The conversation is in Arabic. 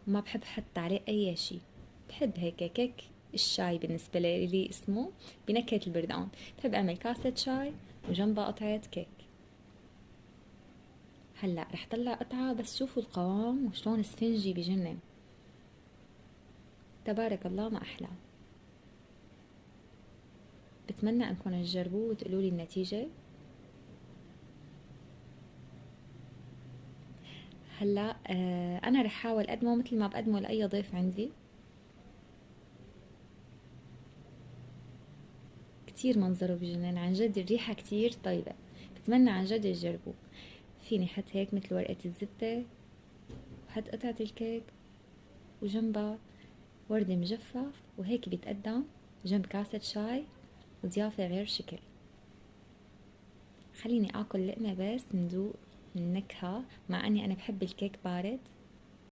وما بحب حط عليه أي شي. بحب هيك كيك الشاي بالنسبة لي اسمه بنكهة البردقان. بحب أعمل كاسة شاي وجنبها قطعة كيك. هلأ رح طلع قطعة بس شوفوا القوام وشلون اسفنجي بجنن. تبارك الله ما أحلى. بتمنى أنكم تجربوه وتقولولي النتيجة. هلا أنا رح حاول أقدمه مثل ما بقدمه لأي ضيف عندي. كتير منظره بجنن عن جد، الريحة كتير طيبة. بتمنى عن جد تجربوه. فيني حط هيك مثل ورقة الزبدة وحط قطعة الكيك وجنبها وردة مجفف، وهيك بيتقدم جنب كاسة شاي وضيافة غير شكل. خليني آكل لقمة بس ندوق النكهة، مع أني أنا بحب الكيك بارد